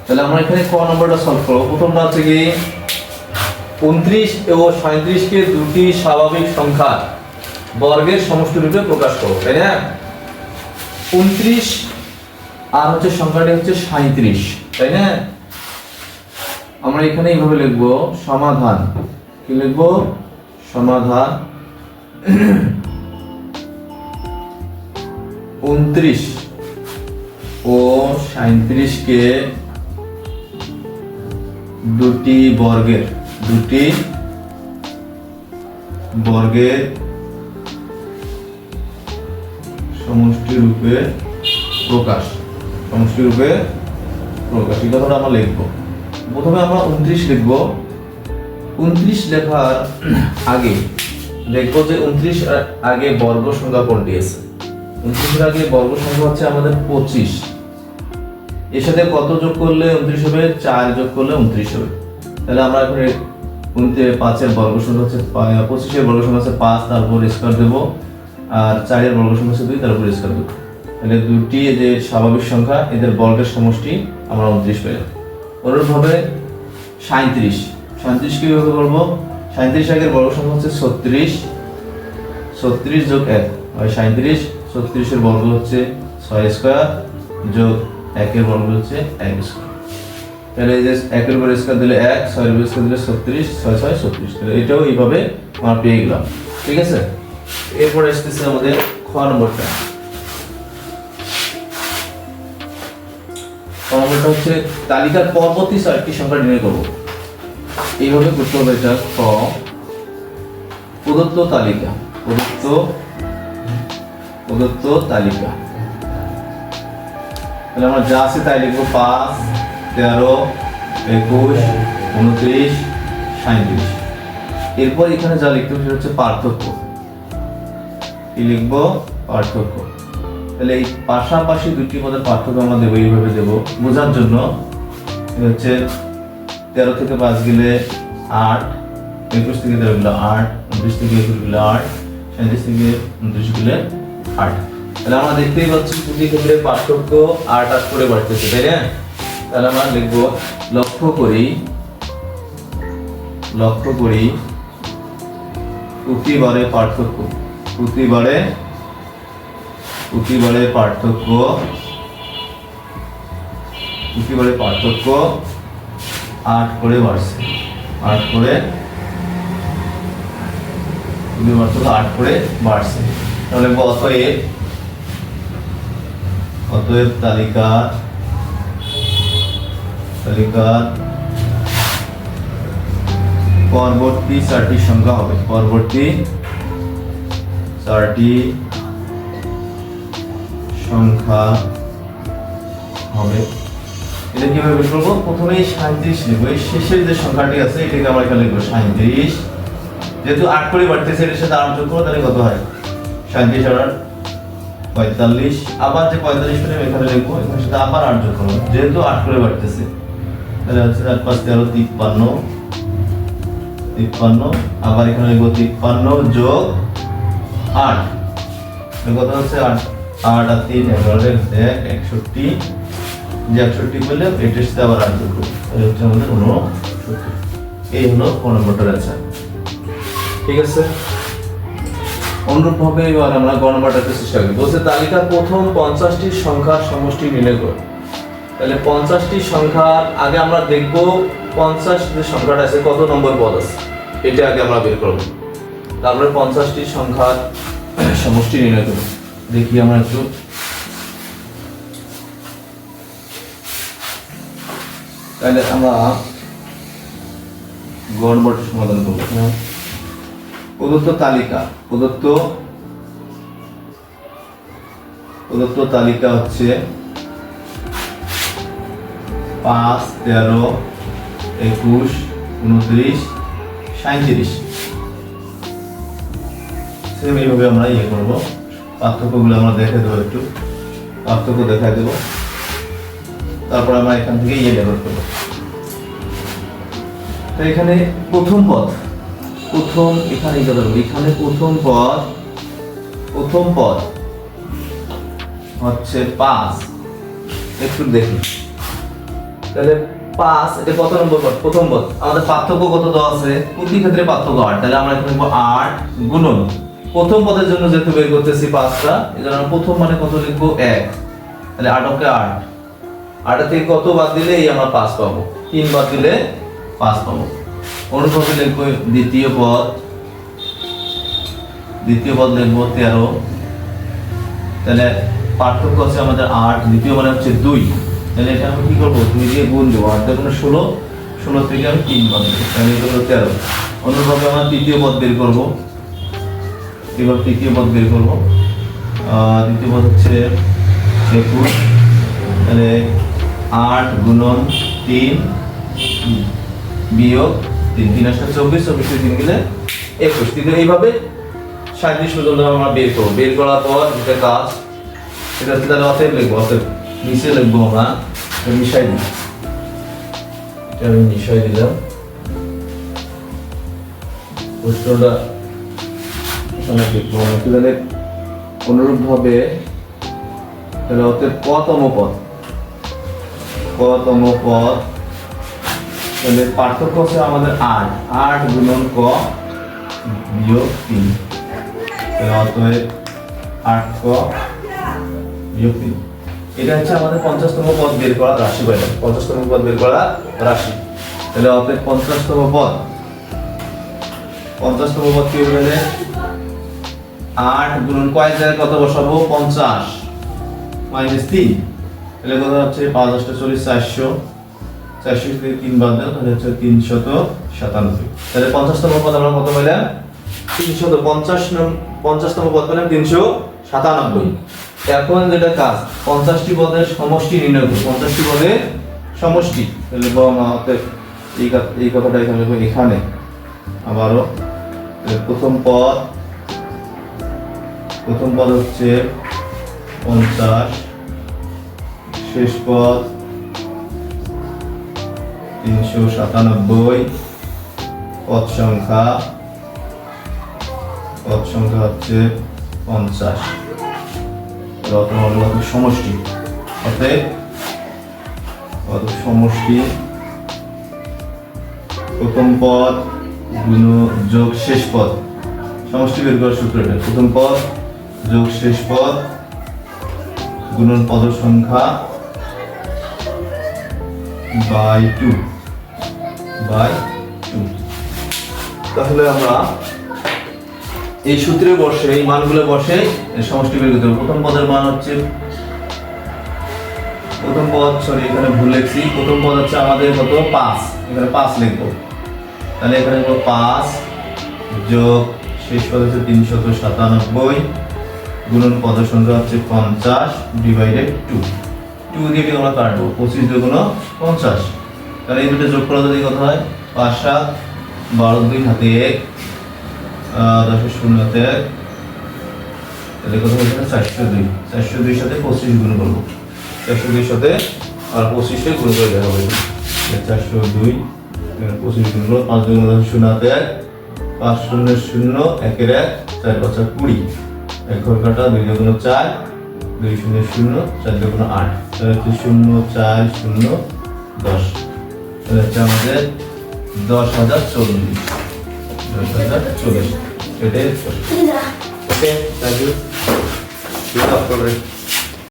তাহলে আমরা এখানে ক নম্বরটা সলভ করব। প্রথমটা হচ্ছে কি 29 এবং 37 কে দুটি স্বাভাবিক সংখ্যা বর্গের সমষ্টি রূপে প্রকাশ করব, তাই না? 29 আর হচ্ছে সংখ্যাটি হচ্ছে 37, তাই না? আমরা এখানে এইভাবে লিখব সমাধান। কি লিখব? সমাধান 29 ও 37 কে দুটি বর্গের সমষ্টি রূপে প্রকাশ। এই কথাটা আমরা লিখবো। প্রথমে আমরা 29 লিখব। 29 লেখার আগে দেখবো যে 29 আগে বর্গ সংখ্যা কোনটি আছে। 29 এর আগে বর্গ সংখ্যা হচ্ছে আমাদের 25। এর সাথে কত যোগ করলে 29 হবে? 4 যোগ করলে 29 হবে। তাহলে আমরা এখন 5 এর বর্গ সংখ্যা হচ্ছে 25 এর বর্গ সংখ্যা হচ্ছে 5, তারপর স্কয়ার দেব, আর 4 এর বর্গ সংখ্যা হচ্ছে 2, তারপর স্কয়ার দেব। তাহলে দুটি যে স্বাভাবিক সংখ্যা এদের বর্গের সমষ্টি আমরা 29 পেলাম। অনুরূপভাবে 37 কিভাবে করব? 37 আগের বর্গ সংখ্যা হচ্ছে 36 যোগ 1 হয় 37। 36 এর বর্গ হচ্ছে 6 স্কয়ার যোগ 1 এর বর্গ হচ্ছে 1 স্কয়ার। তাহলে এই যে 1 এর উপর স্কয়ার দিলে 1, 6 এর উপর স্কয়ার দিলে 36, 6 6 36। তাহলে এটাও এইভাবে আমরা পেয়ে গেলাম, ঠিক আছে? এরপর আসতেছে আমাদের খ নম্বরটা। নম্বরটা হচ্ছে তালিকার পরবর্তী 4টি সংখ্যা নির্ণয় করব। এইভাবে করতে হবে। এটা ক প্রদত্ত তালিকা। তাহলে আমরা যা আছে তাই লিখবো। 5, 13, 21, 29, 37। এরপর এখানে যা লিখতে হবে সেটা হচ্ছে পার্থক্য। কি লিখবো? পার্থক্য। তাহলে এই পাশাপাশি দুটি পদের পার্থক্য আমরা দেবো, এইভাবে দেবো বোঝার জন্য। হচ্ছে 13 থেকে 5 গেলে 8, 21 থেকে 13 গেলে 8, 29 থেকে 21 গেলে 8, 37 থেকে 29 গেলে 8। তাহলে আমরা দেখতেই পাচ্ছি দুটি ক্ষেত্রে পার্থক্য 8 করে বাড়তেছে, তাই না? তাহলে আমরা লিখবো লক্ষ্য করি প্রতিবারে পার্থক্য 8 করে বাড়ছে। 8 করে বাড়ছে। তাহলে অতএব তালিকার পরবর্তী 4টি সংখ্যা হবে। এটা কিভাবে বের করবো? প্রথমে 37 লিখবো। এই শেষের যে সংখ্যাটি আছে এটাকে আমরা এখানে লিখবো 37। যেহেতু 8 করে বাড়তেছে, এর সাথে 8 যোগ করব, তাহলে কত হয়? 37 আর 45। আবার যে 45 পেলাম এখানে লিখবো, এখানে সাথে আবার 8 যোগ করব, যেহেতু 8 করে বাড়তেছে। তাহলে হচ্ছে 4 5 13 53। আবার এখানে লিখবো 53 যোগ 8, কত হচ্ছে? 8 আর 3 11 61। যে 61 পেলাম এটার সাথে আবার 8 যোগ করব, তাহলে হচ্ছে আমাদের 69। এই হলো ক নম্বরটার অ্যান্সার, ঠিক আছে? অনুরূপভাবে এবার আমরা গ নম্বরটাতে চেষ্টা করি। বলছে তালিকার প্রথম 50টি সংখ্যার সমষ্টি নির্ণয় করো। তাহলে 50টি সংখ্যার আগে আমরা দেখব 50 যে সংখ্যাটা আছে কত নম্বর পদ আছে, এটা আগে আমরা বের করব। তারপরে 50টি সংখ্যার সমষ্টি নির্ণয় করব। দেখি আমরা একটু। তাহলে আমরা গ নম্বরটা সমাধান করব। প্রদত্ত তালিকা হচ্ছে 5, 13, 21, 29, 37। সেম এইভাবে আমরা করবো। পার্থক্যগুলো আমরা দেখে দেবো, একটু পার্থক্য দেখাই দেবো। তারপর আমরা এখান থেকে বের করবো। তো এখানে প্রথম পদ হচ্ছে 5। একটু দেখি তাহলে 5 এটা কত নম্বর পদ? প্রথম পদ। আমাদের পার্থক্য কত দেওয়া আছে? প্রতি ক্ষেত্রে পার্থক্য 8। তাহলে আমরা এখানে লিখব 8 গুণন প্রথম পদের জন্য যেহেতু বের করতেছি 5টা, এজন্য আমরা প্রথম মানে কত লিখব? 1। তাহলে 8 কে 8, 8 থেকে কত বাদ দিলে এই আমরা 5 পাবো, 3 বাদ দিলে 5 পাবো। অনুরূপভাবে লিখব দ্বিতীয় পদ লিখব 13। তাহলে পার্থক্য আছে আমাদের 8, দ্বিতীয় মানে হচ্ছে 2। তাহলে এটা আমি কি করব? 2 দিয়ে গুণ দেব, 8 গুণ 16, 16 থেকে আমি 3 বাদ দেব, তাহলে এটা হলো 13। অনুরূপভাবে আমরা তৃতীয় পদ বের করব। এবার তৃতীয় পদ বের করব। দ্বিতীয় পদ হচ্ছে 21। তাহলে 8 গুণন 3 বিয়োগ 3, 3 আসলে 24, 24 3 গেলে 21। কিন্তু এইভাবে 37 পর্যন্ত আমরা বের করব। বের করার পর যেটা কাজ সেটা হচ্ছে তাহলে অতএব লিখবো, অতএব নিচে লিখবো আমরা মিশাই দিই, এটা আমি মিশাই দিলাম। প্রশ্নটা তাহলে অনুরূপ ভাবে তাহলে অতএব কতম পদ তাহলে পার্থক্য হচ্ছে আমাদের 8 গুণন ক বিয়োগ 3। তাহলে অতএব 8 ক বিয়োগ 3। এটা হচ্ছে আমাদের 50তম পদ বের করা রাশি বলে, 50তম পদ বের করা রাশি। তাহলে অতএব 50তম পদ কি হবে? 8 গুণন কয় জায়গায় কত বসাবো? 50 মাইনাস 3। তাহলে কত হচ্ছে? 5 8 40, 400, 400 থেকে 3 বাদ দাও, তাহলে হচ্ছে 397। তাহলে 50তম পদ আমরা কত পেলাম? 50তম পদ পেলাম 397। এখন যেটা কাজ 50টি পদের সমষ্টি নির্ণয় করব। 50টি পদের সমষ্টি তাহলে এই কথাটা এখানে লিখব। এখানে আবারও প্রথম পদ হচ্ছে 50, শেষ পদ 397, পদ সংখ্যা হচ্ছে 50। সমষ্টি অতএব সমষ্টি প্রথম পদ গুণ যোগ শেষ পদ, সমষ্টি বের করার সূত্র এটা। প্রথম পদ যোগ শেষ পদ গুণন পদ সংখ্যা বাই 2। তাহলে আমরা এই সূত্রে বসে এই মানগুলো বসে সমষ্টি বের করতে হবে। প্রথম পদের মান হচ্ছে এখানে ভুল লিখছি। প্রথম পদ হচ্ছে আমাদের কত? 5, এখানে 5 লিখবো। তাহলে এখানে লিখবো 5 যোগ শেষ পদ হচ্ছে 397 গুণন পদ সংখ্যা হচ্ছে 50 ডিভাইডেড 2 দিয়ে আমরা কাটবো। 25 দুগুণ 50। তাহলে এই দুটো যোগ করা যদি কত হয়? 5 7 12 2 হাতে 1 10 0 তে 1, তাহলে কত হচ্ছে? 402। 402 সাথে 25 গুণ করব। 402 সাথে আর 25 কে গুণ করে দেওয়া হবে। 402 25 গুণ করব। 5 2 10 0 হাতে 1, 5 0 0 1 এর 1, 4 5 20। 1 ঘর কাটা 2 দুগুণ 4, 2 0 0, 4 দুগুণ 8। তাহলে হচ্ছে 0 4 0 10। তাহলে হচ্ছে আমাদের 10,040। এটাই ওকে, থ্যাংক ইউ।